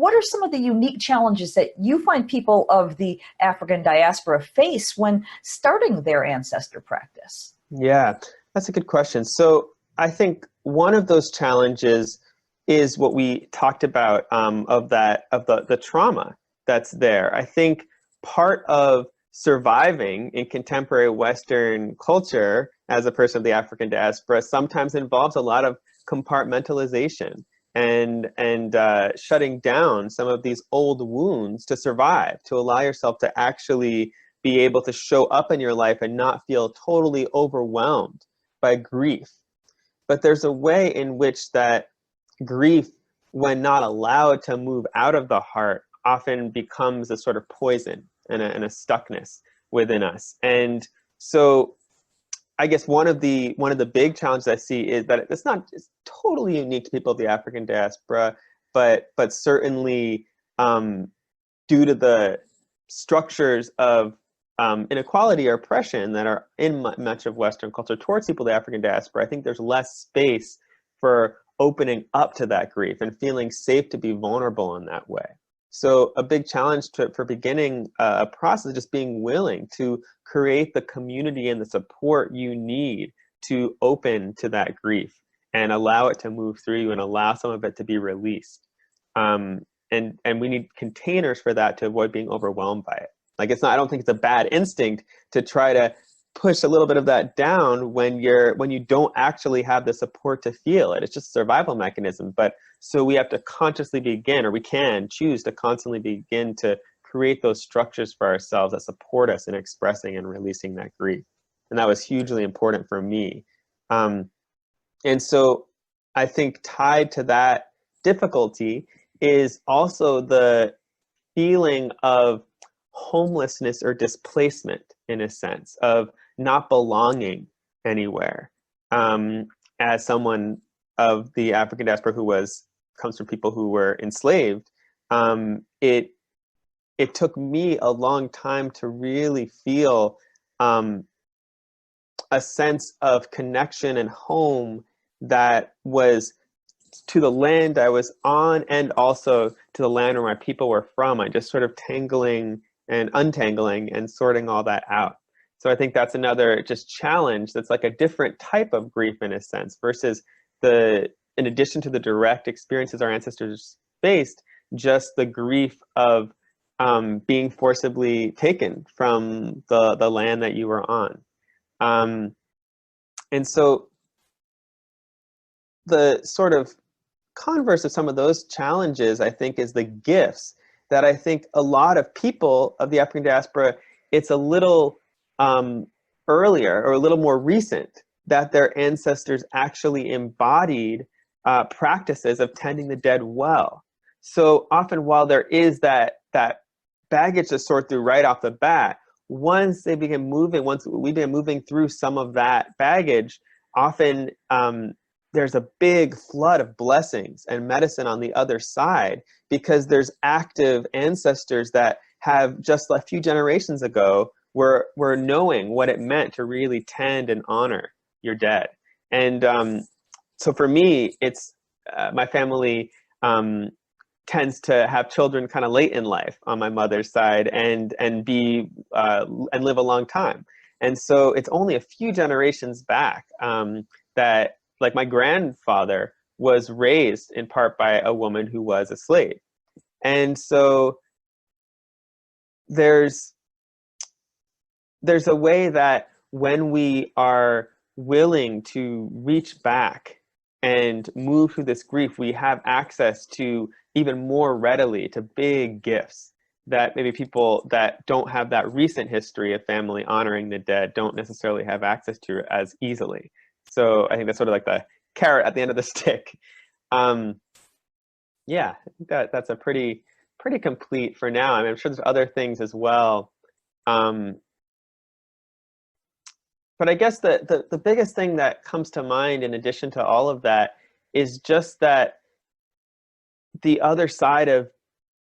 what are some of the unique challenges that you find people of the African diaspora face when starting their ancestor practice? Yeah, that's a good question. So I think one of those challenges is what we talked about, of the trauma that's there. I think part of surviving in contemporary Western culture as a person of the African diaspora sometimes involves a lot of compartmentalization and shutting down some of these old wounds to survive, to allow yourself to actually be able to show up in your life and not feel totally overwhelmed by grief. But there's a way in which that grief, when not allowed to move out of the heart, often becomes a sort of poison and a stuckness within us. And so I guess one of the big challenges I see is that it's totally unique to people of the African diaspora, but certainly due to the structures of inequality or oppression that are in much of Western culture towards people of the African diaspora, I think there's less space for opening up to that grief and feeling safe to be vulnerable in that way. So a big challenge for beginning a process is just being willing to create the community and the support you need to open to that grief and allow it to move through you and allow some of it to be released. And we need containers for that to avoid being overwhelmed by it. Like I don't think it's a bad instinct to try to push a little bit of that down when you don't actually have the support to feel it. It's just a survival mechanism. But so we have to consciously begin, or we can choose to constantly begin to create those structures for ourselves that support us in expressing and releasing that grief. And that was hugely important for me. And so I think tied to that difficulty is also the feeling of homelessness or displacement, in a sense, of not belonging anywhere. As someone of the African diaspora who comes from people who were enslaved, it took me a long time to really feel a sense of connection and home that was to the land I was on and also to the land where my people were from. I just sort of tangling and untangling and sorting all that out. So I think that's another just challenge that's like a different type of grief in a sense versus in addition to the direct experiences our ancestors faced, just the grief of being forcibly taken from the land that you were on. And so the sort of converse of some of those challenges, I think, is the gifts that I think a lot of people of the African diaspora, it's a little earlier or a little more recent that their ancestors actually embodied practices of tending the dead well. So often while there is that baggage to sort through right off the bat, once we began moving through some of that baggage, often there's a big flood of blessings and medicine on the other side because there's active ancestors that have just a few generations ago were knowing what it meant to really tend and honor your dead. And so for me, it's my family tends to have children kind of late in life on my mother's side and live a long time. And so it's only a few generations back that, like, my grandfather was raised in part by a woman who was a slave. And so there's a way that when we are willing to reach back and move through this grief, we have access to even more readily to big gifts that maybe people that don't have that recent history of family honoring the dead don't necessarily have access to as easily. So I think that's sort of like the carrot at the end of the stick. Yeah, I think that's a pretty complete for now. I mean, I'm sure there's other things as well. But I guess the biggest thing that comes to mind in addition to all of that is just that the other side of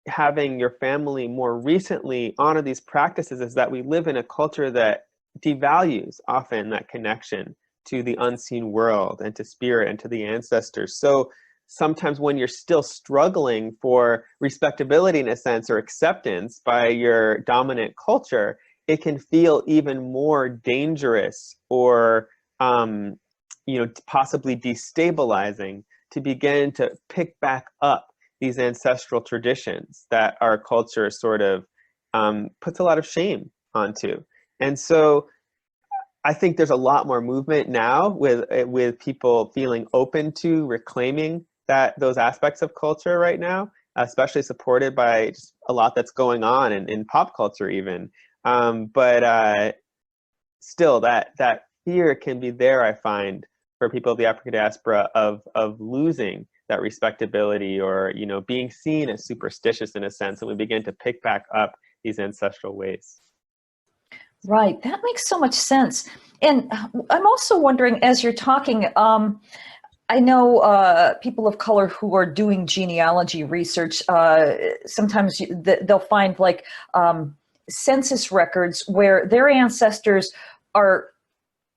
having your family more recently honor these practices is that we live in a culture that devalues often that connection to the unseen world and to spirit and to the ancestors. So sometimes when you're still struggling for respectability in a sense, or acceptance by your dominant culture, it can feel even more dangerous, or possibly destabilizing, to begin to pick back up these ancestral traditions that our culture sort of puts a lot of shame onto. And so I think there's a lot more movement now with people feeling open to reclaiming those aspects of culture right now, especially supported by just a lot that's going on in pop culture even. But still, that fear can be there, I find, for people of the African diaspora of losing that respectability, or being seen as superstitious in a sense, and we begin to pick back up these ancestral ways. Right, that makes so much sense. And I'm also wondering, as you're talking, I know people of color who are doing genealogy research, sometimes they'll find like census records where their ancestors are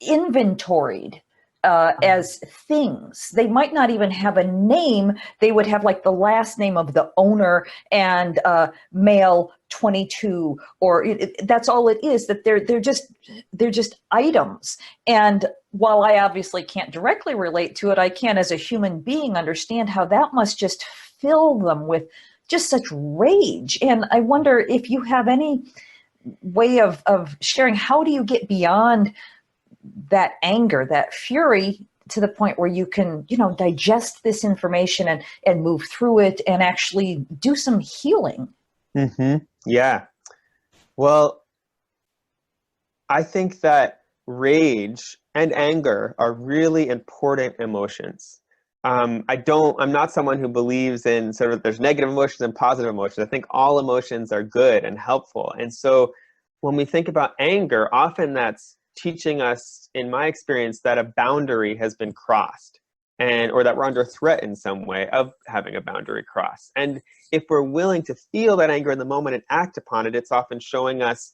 inventoried as things. They might not even have a name. They would have like the last name of the owner and male 22, or that's all it is. That they're just items. And while I obviously can't directly relate to it, I can, as a human being, understand how that must just fill them with just such rage. And I wonder if you have any way of sharing, how do you get beyond that anger, that fury, to the point where you can, digest this information and move through it and actually do some healing? Mm-hmm. Yeah. Well, I think that rage and anger are really important emotions. I'm not someone who believes in sort of there's negative emotions and positive emotions. I think all emotions are good and helpful. And so when we think about anger, often that's teaching us, in my experience, that a boundary has been crossed, or that we're under threat in some way of having a boundary crossed. And if we're willing to feel that anger in the moment and act upon it, it's often showing us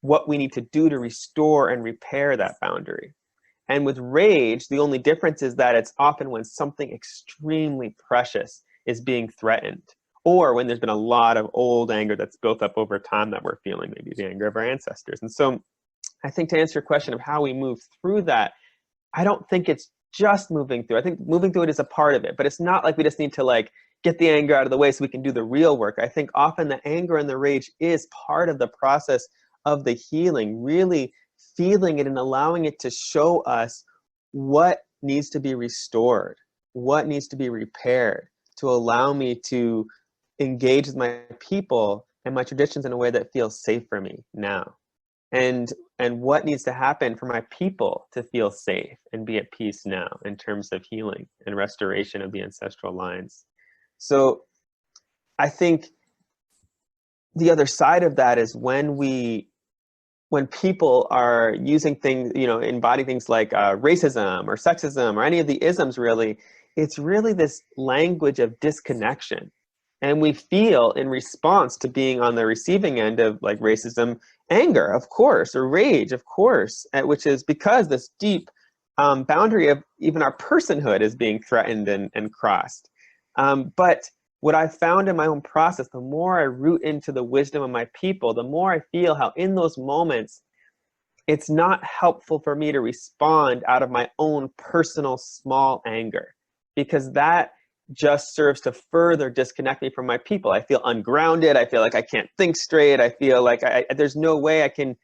what we need to do to restore and repair that boundary. And with rage, the only difference is that it's often when something extremely precious is being threatened, or when there's been a lot of old anger that's built up over time that we're feeling, maybe the anger of our ancestors. And so I think, to answer your question of how we move through that, I don't think it's just moving through. I think moving through it is a part of it, but it's not like we just need to get the anger out of the way so we can do the real work. I think often the anger and the rage is part of the process of the healing, really feeling it and allowing it to show us what needs to be restored, what needs to be repaired, to allow me to engage with my people and my traditions in a way that feels safe for me now. And what needs to happen for my people to feel safe and be at peace now, in terms of healing and restoration of the ancestral lines. So I think the other side of that is when people are using things, embodying things like racism or sexism or any of the isms, really, it's really this language of disconnection. And we feel, in response to being on the receiving end of racism, anger, of course, or rage, of course, which is because this deep boundary of even our personhood is being threatened and crossed. But what I found in my own process, the more I root into the wisdom of my people, the more I feel how in those moments, it's not helpful for me to respond out of my own personal small anger, because that just serves to further disconnect me from my people. I feel ungrounded. I feel like I can't think straight. I feel like there's no way I can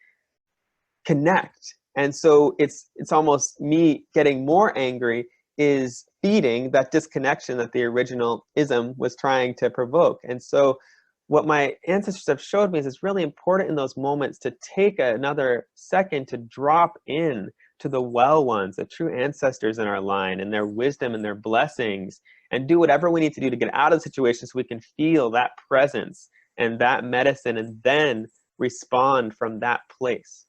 connect. And so it's almost me getting more angry is feeding that disconnection that the original ism was trying to provoke. And so what my ancestors have showed me is it's really important in those moments to take another second to drop in to the well ones, the true ancestors in our line, and their wisdom and their blessings, and do whatever we need to do to get out of the situation so we can feel that presence and that medicine, and then respond from that place.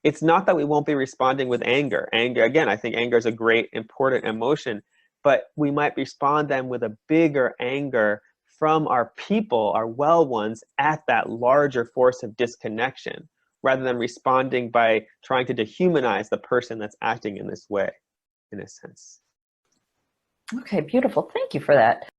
It's not that we won't be responding with anger. Anger, again, I think anger is a great, important emotion, but we might respond then with a bigger anger from our people, our well ones, at that larger force of disconnection, rather than responding by trying to dehumanize the person that's acting in this way, in a sense. Okay, beautiful. Thank you for that.